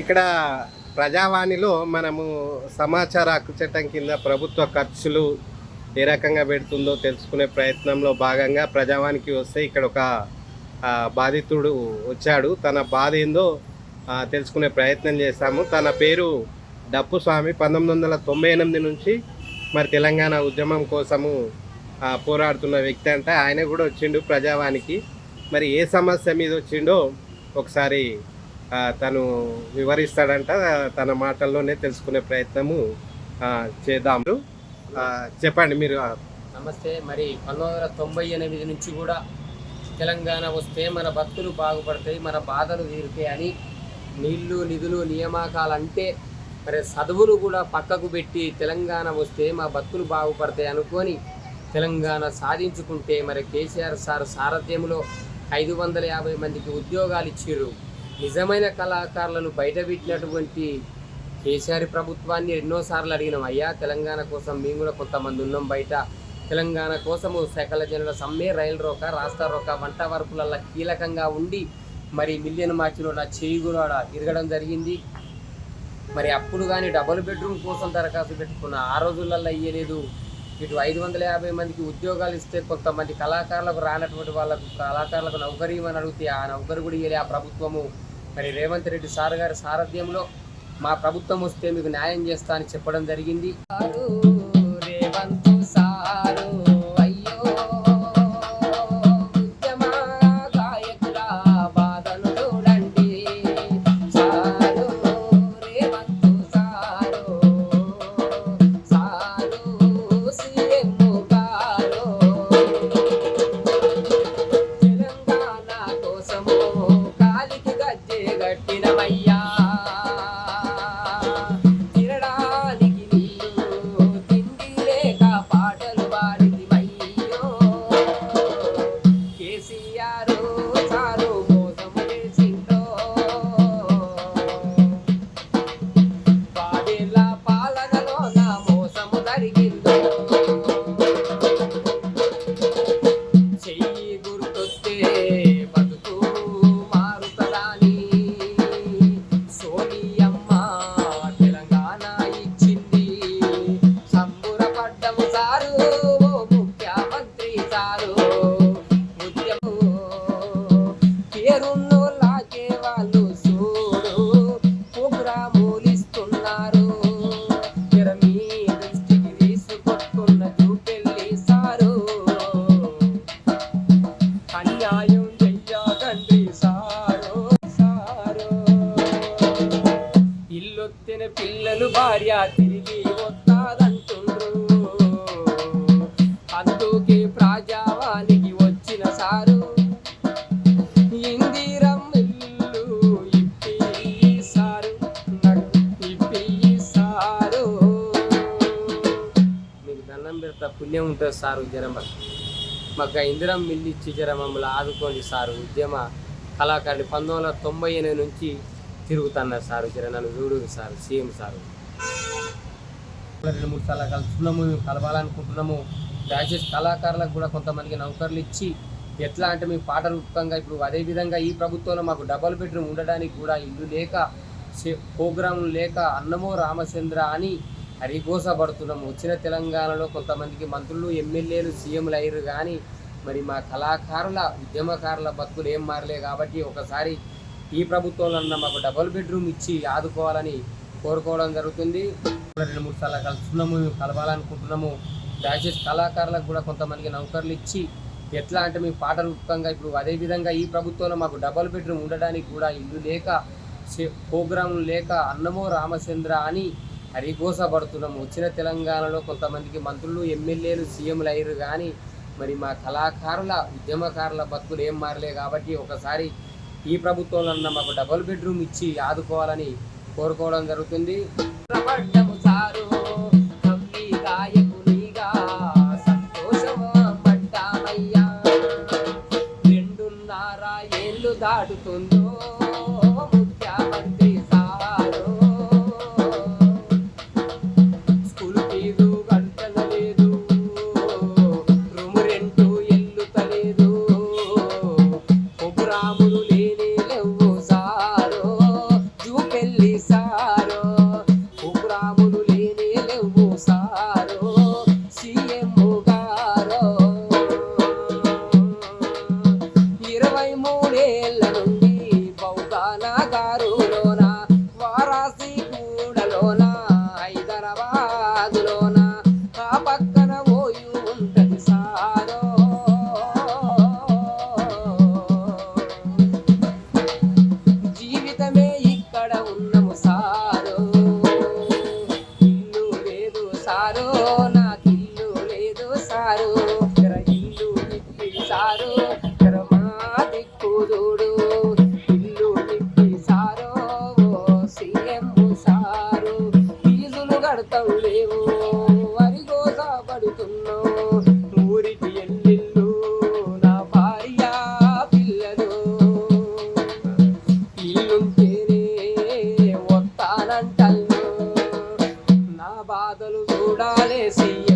ఇక్కడ ప్రజావాణిలో మనము సమాచార హక్కు చట్టం కింద ప్రభుత్వ ఖర్చులు ఏ రకంగా పెడుతుందో తెలుసుకునే ప్రయత్నంలో భాగంగా ప్రజావానికి వస్తే ఇక్కడ ఒక బాధితుడు వచ్చాడు. తన బాధ ఏందో తెలుసుకునే ప్రయత్నం చేశాము. తన పేరు డప్పు స్వామి. 1998 నుంచి మరి తెలంగాణ ఉద్యమం కోసము పోరాడుతున్న వ్యక్తి అంట. ఆయన కూడా వచ్చిండు ప్రజావానికి. మరి ఏ సమస్య మీద వచ్చిండో ఒకసారి తను వివరిస్తాడంట. తన మాటల్లోనే తెలుసుకునే ప్రయత్నము చేద్దాము. చెప్పండి మీరు. నమస్తే. మరి 1998 నుంచి కూడా తెలంగాణ వస్తే మన భక్తులు బాగుపడతాయి, మన బాధలు తీరుతాయి అని నీళ్లు నిధులు నియామకాలు అంటే మరి చదువులు కూడా పక్కకు పెట్టి తెలంగాణ వస్తే మా భక్తులు బాగుపడతాయి అనుకొని తెలంగాణ సాధించుకుంటే మరి కేసీఆర్ సార్ సారథ్యంలో 550 మందికి ఉద్యోగాలు ఇచ్చారు. నిజమైన కళాకారులను బయటపెట్టినటువంటి కేసీఆర్ ప్రభుత్వాన్ని ఎన్నోసార్లు అడిగినాం, అయ్యా తెలంగాణ కోసం మేము కూడా కొంతమంది ఉన్నాం బయట, తెలంగాణ కోసము సకల జనుల సమ్మె, రైలు రోక, రాస్తా రోక, వంట వరకులలో కీలకంగా ఉండి మరి మిలియన్ మార్చిలో నా చేయి కూడా తిరగడం జరిగింది. మరి అప్పుడు కానీ డబుల్ బెడ్రూమ్ కోసం దరఖాస్తు పెట్టుకున్న ఆ రోజులలో ఇయ్యలేదు. ఇటు 550 మందికి ఉద్యోగాలు ఇస్తే కొంతమంది కళాకారులకు రానటువంటి వాళ్ళకు కళాకారులకు నౌకరీ అని అడిగితే ఆ నౌకరీ కూడా ఇయ్యలే ఆ ప్రభుత్వము. మరి రేవంత్ రెడ్డి సార్ గారి సారథ్యంలో మా ప్రభుత్వం వస్తే మీకు న్యాయం చేస్తా అని చెప్పడం జరిగింది. రేవంత్ సారు అయ్యో ఉద్యమ గాయకుల బాధను చూడండి sir, Revanth sir sir CM గారు తెలంగాణ కోసము కాలికి గజ్జె గట్టినమయ్యా, తినడానికి నీళ్ళు తిండి లేక పాటలు పాడితివయ్యో, కేసీఆర్ సారు మోసము చేసిందో, 10 ఏళ్ల పాలనలో నా మోసము జరిగిందో, చెయ్యి గుర్తొస్తే బతుకు మారుతదాని సోనియమ్మ తెలంగాణ ఇచ్చింది, సంబురపడ్డము సారు ఓ ముఖ్యమంత్రి సారు, ఉద్యమం పేరున్నోళ్ళకే వాళ్ళు చూడు ప్రోగ్రాములు ఇస్తున్నారు, తెర మీ దృష్టికి తీసుకొస్తున్న చూపెళ్ళి సారు, అన్యాయం చెయ్యకండి సారు సారు, ఇల్లొత్తిన పిల్లలు భార్య తిరిగి వస్తాదంటుండ్రు, అందుకే ప్రజావానికి వచ్చిన సారు, ఇందిరమ్మ ఇల్లు ఇప్పి సారు, ఇప్పి సారు, మీకు దండం పెడతా పుణ్యం ఉంటుంది సారు, జరమ మాకు ఇందిరమ్మ ఇల్లు ఇచ్చి జర మమ్మల్ని ఆదుకోండి సారు. ఉద్యమ కళాకారుడు 1998 నుంచి తిరుగుతున్నారు సారు, జర నన్ను చూడు సారు, సీఎం సారు. 2-3 సార్లు కలుస్తున్నాము, మేము కలవాలనుకుంటున్నాము. దయచేసి కళాకారులకు కూడా కొంతమందికి నౌకర్లు ఇచ్చి ఎట్లా అంటే మేము పాట రూపకంగా ఇప్పుడు అదేవిధంగా ఈ ప్రభుత్వంలో మాకు డబుల్ బెడ్రూమ్ ఉండడానికి కూడా ఇల్లు లేక ప్రోగ్రాములు లేక అన్నమో రామచంద్ర అని హరిఘోషపడుతున్నాము. వచ్చిన తెలంగాణలో కొంతమందికి మంత్రులు, ఎమ్మెల్యేలు, సీఎంలు అయ్యారు కానీ మరి మా కళాకారుల ఉద్యమకారుల బతుకులు ఏం మారలే. కాబట్టి ఒకసారి ఈ ప్రభుత్వంలో మాకు డబుల్ బెడ్రూమ్ ఇచ్చి ఆదుకోవాలని కోరుకోవడం జరుగుతుంది. 2-3 సార్లు కలుస్తున్నాము, మేము కలవాలనుకుంటున్నాము. దయచేసి కళాకారులకు కూడా కొంతమందికి నౌకర్లు ఇచ్చి ఎట్లా అంటే మేము పాట రూపకంగా ఇప్పుడు అదేవిధంగా ఈ ప్రభుత్వంలో మాకు డబుల్ బెడ్రూమ్ ఉండడానికి కూడా ఇల్లు లేక ప్రోగ్రాములు లేక అన్నమో రామచంద్ర అని హరిఘోషపడుతున్నాము. వచ్చిన తెలంగాణలో కొంతమందికి మంత్రులు, ఎమ్మెల్యేలు, సీఎంలు అయ్యారు కానీ మరి మా కళాకారుల ఉద్యమకారుల బతుకులు ఏం మారలే. కాబట్టి ఒకసారి ఈ ప్రభుత్వంలో మాకు డబుల్ బెడ్రూమ్ ఇచ్చి ఆదుకోవాలని కోరుకోవడం జరుగుతుంది. సారు కవి గాయకునిగా సంతోషమా పడ్డామయ్యా, 2.5 ఏళ్ళు దాటుతుందో ముఖ్యమంత్రి సారు, స్కూల్ ఫీజు గంటలేదు, రూము రెంటు ఎల్లుతలేదు, ప్రోగ్రాములు లేని లేవు సారు, చూపెళ్ళి సాగారులోన వారాసి కూడలోన హైదరాబాదులోన ఆ పక్కన ఓయు ఉంటది సారో జీవితమే ఇక్కడ ఉన్నము సారో ఇల్లు లేదు సారో నాకు ఇల్లు లేదు సారు ఇల్లు నిప్పి సారు మా దిక్కు చూడు ఇల్లు నిప్పి సారో సీఎం సారు ఫీజులు కడతాం లేవు వరిగోస పడుతున్నావు ఊరికి ఎల్లిల్లు నా భార్య పిల్లలు ఇల్లుంటేనే వస్తానంటల్లు నా బాధలు చూడాలే సీఎం